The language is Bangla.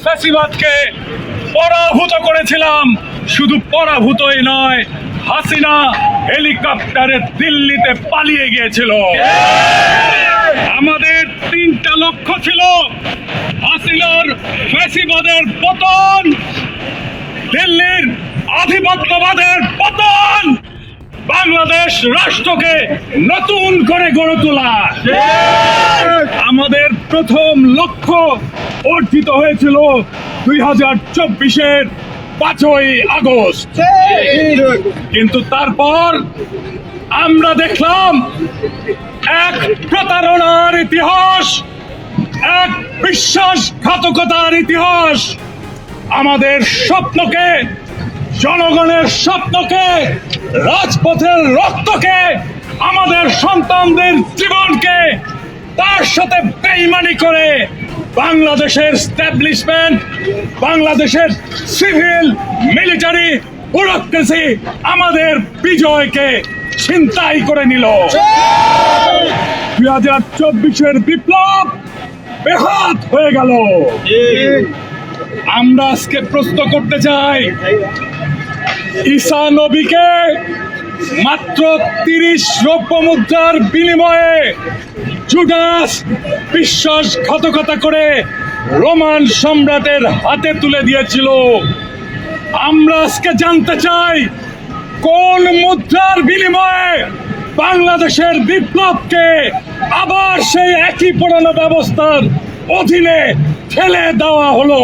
ফ্যাসিবাদকে পরাভূত করেছিলাম। শুধু পরাভূতই নয়, হাসিনা হেলিকপ্টারে দিল্লিতে পালিয়ে গিয়েছিল। আমাদের তিনটা লক্ষ্য ছিল: হাসিনার ফ্যাসিবাদের পতন, দিল্লির আধিপত্যবাদের পতন, বাংলাদেশ রাষ্ট্রকে নতুন করে গড়ে তোলা। আমাদের প্রথম লক্ষ্য অর্জিত হয়েছিল 2024-এর 5ই আগস্ট। কিন্তু তারপর আমরা দেখলাম এক প্রতারণার ইতিহাস, এক বিশ্বাসঘাতকতার ইতিহাস। আমাদের স্বপ্নকে, জনগণের স্বপ্নকে, রাজপথের রক্তকে, আমাদের সন্তানদের জীবনকে তার সাথে বেইমানি করে বাংলাদেশের এস্টাবলিশমেন্ট, বাংলাদেশের সিভিল মিলিটারি ব্যুরোক্রেসি আমাদের বিজয়কে ছিনতাই করে নিল। 2024-এর বিপ্লব বেহাত হয়ে গেল। আমরা আজকে প্রশ্ন করতে চাই, ঈসা নবীকে মাত্র 30 রৌপ্য মুদ্রার বিনিময়ে জুডাস বিশ্বাসঘাতকতা করে রোমান সম্রাটের হাতে তুলে দিয়েছিল। আমরা আজকে জানতে চাই, কোন মুদ্রার বিনিময়ে বাংলাদেশের বিপ্লবকে আবার সেই একই পুরনো ব্যবস্থার অধীনে ঠেলে দেওয়া হলো।